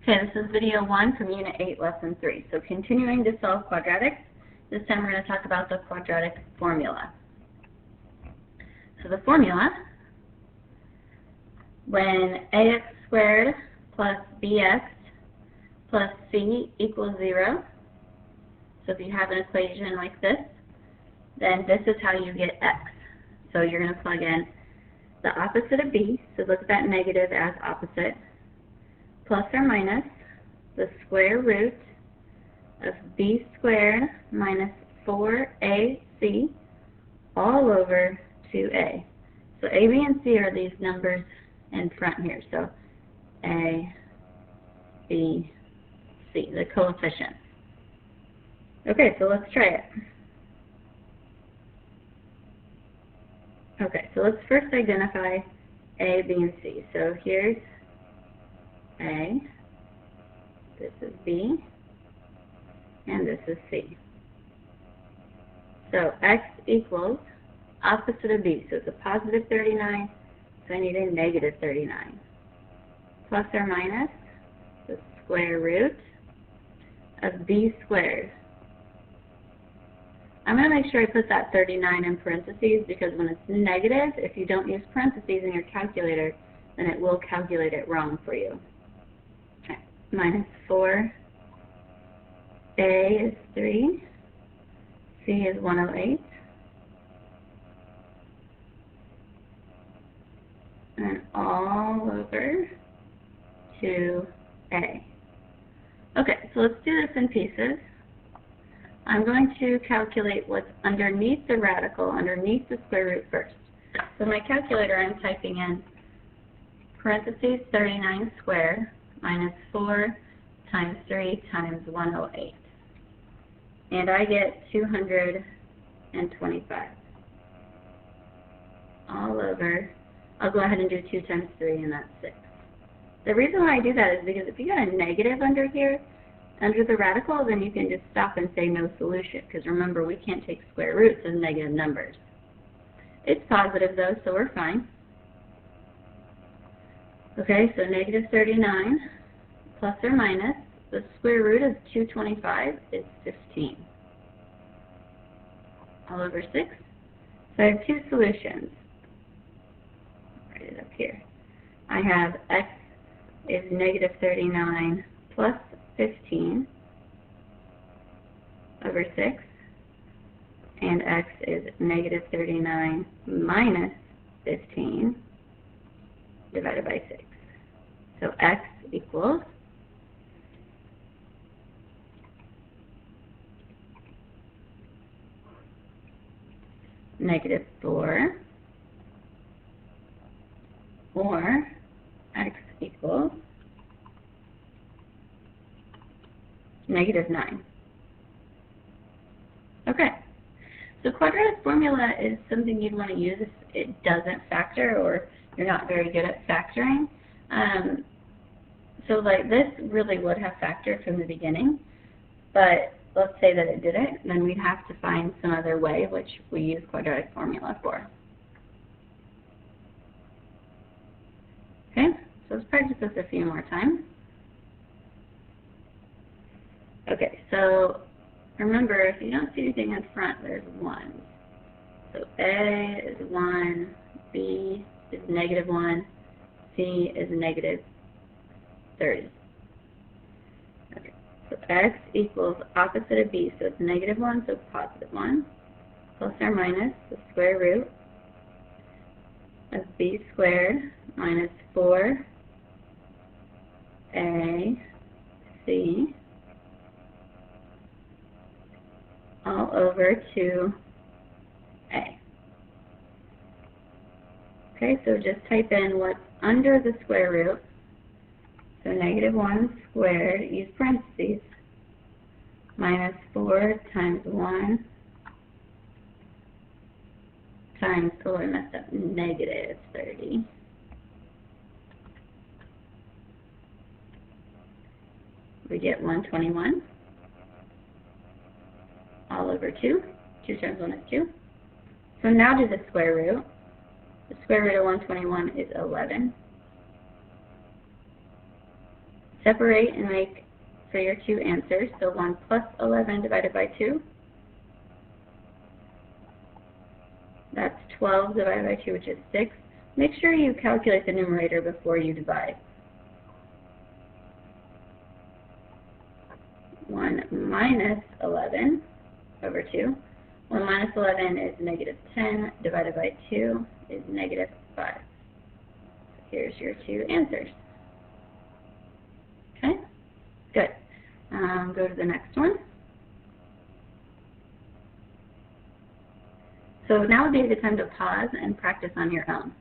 Okay, this is video 1 from Unit 8, Lesson 3. So continuing to solve quadratics, this time we're going to talk about the quadratic formula. So the formula, when ax squared plus bx plus c equals 0, so if you have an equation like this, then this is how you get x. So you're going to plug in the opposite of b, so look at that negative as opposite, plus or minus the square root of b squared minus 4ac all over 2a. So a, b, and c are these numbers in front here. So a, b, c, the coefficients. Okay, so let's try it. Okay, so let's first identify a, b, and c. So here's a, this is b, and this is c. So x equals opposite of b. So it's a positive 39, so I need a negative 39. Plus or minus the square root of b squared. I'm going to make sure I put that 39 in parentheses because when it's negative, if you don't use parentheses in your calculator, then it will calculate it wrong for you. Okay. Minus 4, a is 3, c is 108, and all over 2a. Okay, so let's do this in pieces. I'm going to calculate what's underneath the radical, underneath the square root first. So in my calculator, I'm typing in parentheses 39 squared minus 4 times 3 times 108. And I get 225. All over, I'll go ahead and do 2 times 3, and that's 6. The reason why I do that is because if you got a negative under here, under the radical, then you can just stop and say no solution, because remember, we can't take square roots as negative numbers. It's positive, though, so we're fine. Okay, so negative 39 plus or minus the square root of 225 is 15. All over 6. So I have two solutions. I'll write it up here. I have x is negative 39 plus 15 over 6, and x is negative 39 minus 15 divided by 6. So x equals negative 4, or x equals negative 9. Okay, so quadratic formula is something you'd want to use if it doesn't factor or you're not very good at factoring. So like this really would have factored from the beginning, but let's say that it didn't, then we'd have to find some other way which we use quadratic formula for. Okay, so let's practice this a few more times. Okay, so remember, if you don't see anything in front, there's 1. So A is 1, B is negative 1, C is negative 30. Okay, so x equals opposite of B, so it's negative 1, so positive 1, plus or minus the square root of B squared minus 4AC all over 2a. Okay, so just type in what's under the square root. So negative 1 squared, use parentheses, minus 4 times 1 times, oh I messed up, negative 30. We get 121. All over 2. 2 times 1 is 2. So now do the square root. The square root of 121 is 11. Separate and make for your two answers. So 1 plus 11 divided by 2. That's 12 divided by 2, which is 6. Make sure you calculate the numerator before you divide. 1 minus 11 over 2. 1 minus 11 is negative 10 divided by 2 is negative 5. So here's your two answers. Okay, good. Go to the next one. So now would be a good time to pause and practice on your own.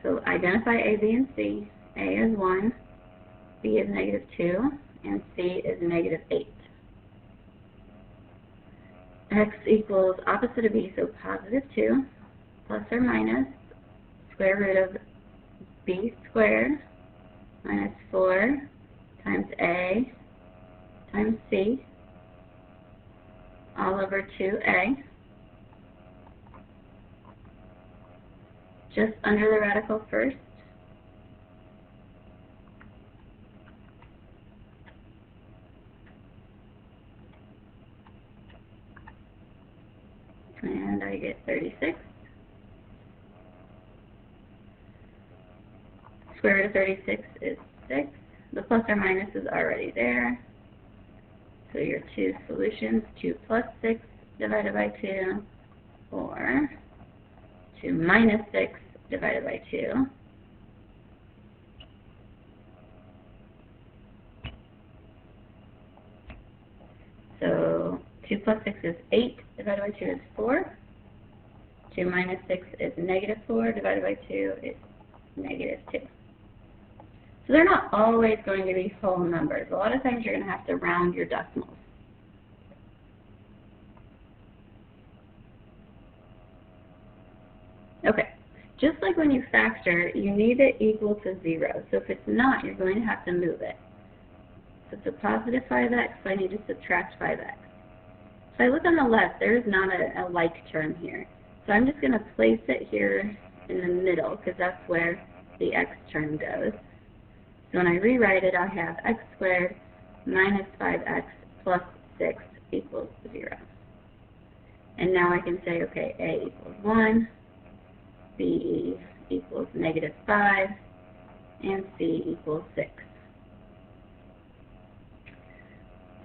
So identify A, B, and C. A is 1, B is negative 2, and C is negative 8. X equals opposite of B, so positive 2, plus or minus square root of B squared minus 4 times A times C all over 2A. Just under the radical first. And I get 36. Square root of 36 is 6. The plus or minus is already there. So your two solutions, 2 plus 6 divided by 2, or 2 minus 6 divided by 2. So 2 plus 6 is 8, divided by 2 is 4. 2 minus 6 is negative 4, divided by 2 is negative 2. So they're not always going to be whole numbers. A lot of times you're going to have to round your decimals. Okay, just like when you factor, you need it equal to 0. So if it's not, you're going to have to move it. So it's a positive 5x, so I need to subtract 5x. So I look on the left, there is not a like term here. So I'm just going to place it here in the middle, because that's where the x term goes. So when I rewrite it, I have x squared minus 5x plus 6 equals 0. And now I can say, okay, A equals 1, B equals negative 5, and C equals 6.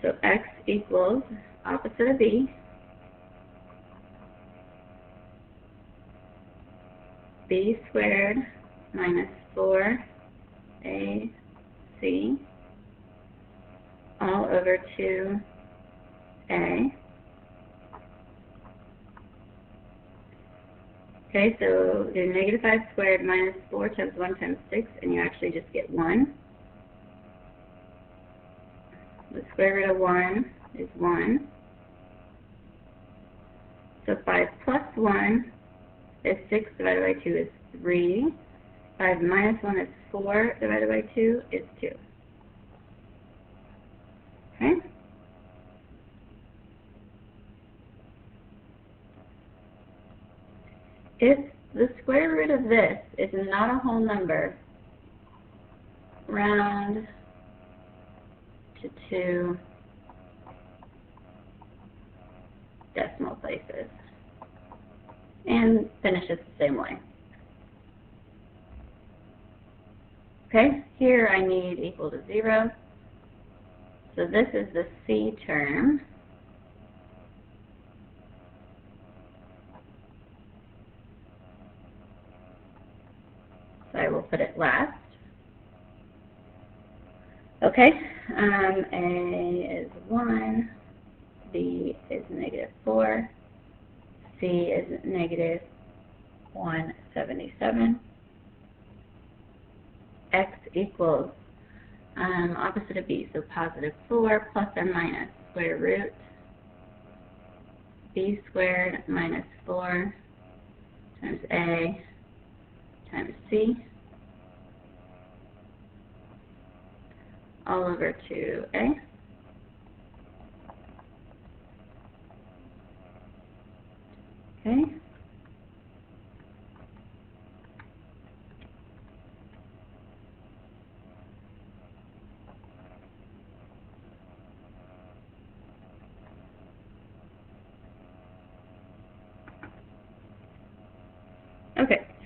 So x equals opposite of B, B squared minus 4AC all over 2A. Okay, so do negative 5 squared minus 4 times 1 times 6, and you actually just get 1. The square root of 1 is 1. So 5 plus 1 is 6 divided by 2 is 3. 5 minus 1 is 4 divided by 2 is 2. Okay? If the square root of this is not a whole number, round to 2 decimal places and finish it the same way. Okay, here I need equal to 0. So this is the C term. So I will put it last. Okay, A is 1, B is negative 4, C is negative 177. X equals opposite of B, so positive 4 plus or minus square root B squared minus 4 times A times C all over 2A. Okay.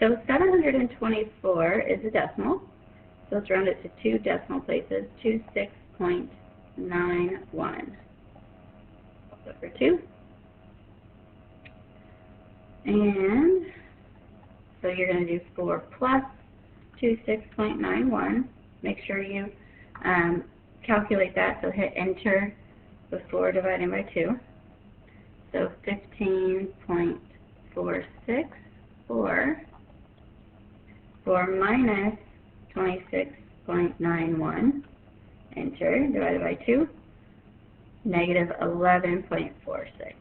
So 724 is a decimal. So let's round it to 2 decimal places, 26.91. So for 2. And so you're going to do 4 plus 26.91. Make sure you calculate that, so hit enter before dividing by 2. So 15.464. 4 minus 26.91, enter, divided by 2, negative 11.46.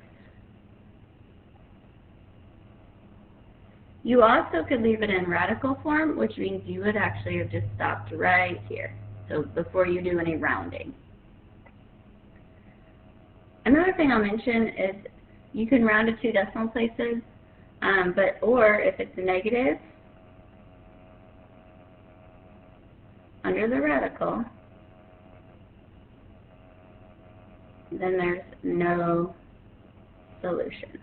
You also could leave it in radical form, which means you would actually have just stopped right here, so before you do any rounding. Another thing I'll mention is you can round to 2 decimal places, or if it's negative, under the radical, then there's no solution.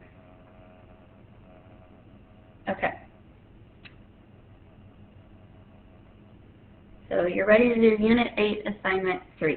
Okay. So you're ready to do Unit 8, Assignment 3.